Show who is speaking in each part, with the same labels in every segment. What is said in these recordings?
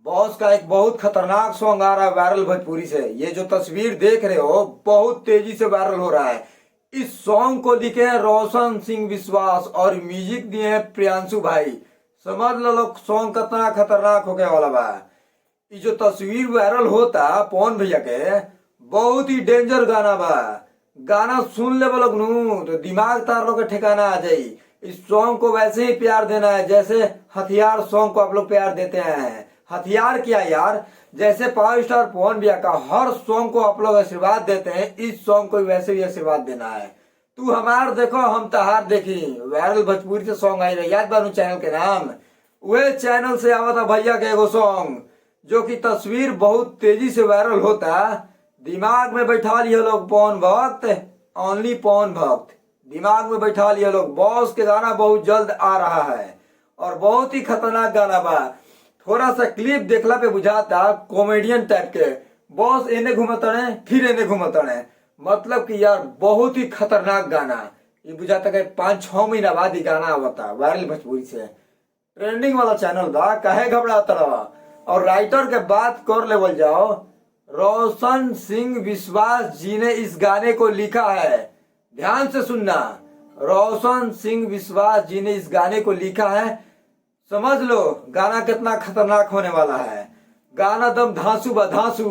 Speaker 1: Boss का एक बहुत खतरनाक सॉन्ग आ रहा है वायरल भोजपुरी से। ये जो तस्वीर देख रहे हो बहुत तेजी से वायरल हो रहा है। इस सॉन्ग को लिखे हैं रोशन सिंह विश्वास और म्यूजिक दिए हैं प्रियांशु भाई। समझ लो लोग सॉन्ग कितना खतरनाक होके वाला बा। ये जो तस्वीर वायरल होता पवन भैया के बहुत ही डेंजर गाना बा। गाना सुन ले लोग नू तो दिमाग तार लोग के ठिकाना आ जाई। इस सॉन्ग को वैसे ही प्यार देना है जैसे हथियार सॉन्ग को आप लोग प्यार देते हैं। हथियार क्या यार, जैसे पावर स्टार पवन भैया का हर सॉन्ग को आप लोग आशीर्वाद देते हैं, इस सॉन्ग को वैसे ही आशीर्वाद देना है। तू हमार देखो हम तहार देखी वायरल भोजपुरी से सॉन्ग आई रहे, याद बानू चैनल के नाम। वे चैनल से आवा था भैया के एगो सॉन्ग जो कि तस्वीर बहुत तेजी से वायरल होता। दिमाग में बैठा लिया लोग पवन भक्त, ओनली पवन भक्त दिमाग में बैठा लिया लोग। बॉस के गाना बहुत जल्द आ रहा है और बहुत ही खतरनाक गाना बा। थोड़ा सा क्लिप देखला पे बुझाता कॉमेडियन टाइप के। बॉस एने घूमतड़े फिर एने घूमतड़े, मतलब कि यार बहुत ही खतरनाक गाना। ये बुझाता कि 5-6 महीना बाद ही गाना आवता वायरल भोजपुरी से। ट्रेंडिंग वाला चैनल बा, काहे घबराता रहा। और राइटर के बात कर लेवल जाओ, रोशन सिंह विश्वास जी ने इस गाने को लिखा है। ध्यान से सुनना, रोशन सिंह विश्वास जी ने इस गाने को लिखा है। समझ लो गाना कितना खतरनाक होने वाला है। गाना दम धांसू बा धांसू।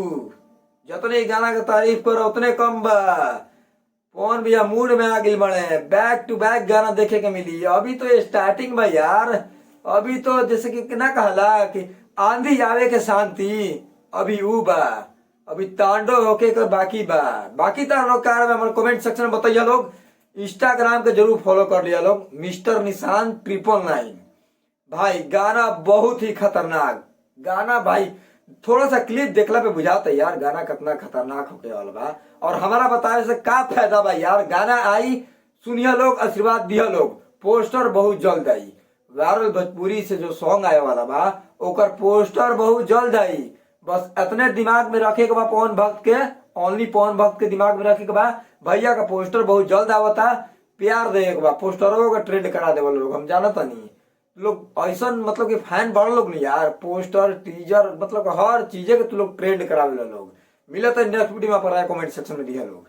Speaker 1: जितने गाना की तारीफ करो उतने कम बा। पवन भैया मूड में आ गई बड़े, बैक टू बैक गाना देखे के मिली। अभी तो स्टार्टिंग बा यार। अभी तो जैसे कि ना कहला कि आंधी आवे के शांति, अभी ऊ बा। अभी तांडव होके के बाकी बा। बाकी तार लोग का कमेंट सेक्शन में बताइए लोग। इंस्टाग्राम के जरूर फॉलो कर लिया लोग, मिस्टर निशान 999। भाई गाना बहुत ही खतरनाक गाना भाई। थोड़ा सा क्लिप देखला पे बुझाता यार गाना कितना खतरनाक होके वाला बा। और हमारा बतावे से का फायदा बा यार। गाना आई सुनिया लोग, आशीर्वाद दिया लोग। पोस्टर बहुत जल्द आई। वायरल भोजपुरी से जो सॉन्ग आए वाला बा ओकर पोस्टर बहुत जल्द आई। बस इतने दिमाग में रखे के बा पवन भक्त के, ओनली पवन भक्त के दिमाग में रखे के बा। भैया का पोस्टर बहुत जल्द आवता, प्यार दे के बा। पोस्टरों का ट्रेंड करा दे वाले लोग, हम जानता नहीं लोग ऐसा मतलब कि फैन बड़ लोग नहीं यार। पोस्टर टीजर मतलब हर चीजें के तू लोग ट्रेंड करावे लोग। मिला था नेक्स्ट वीडियो में पर कमेंट सेक्शन में दिया लोग।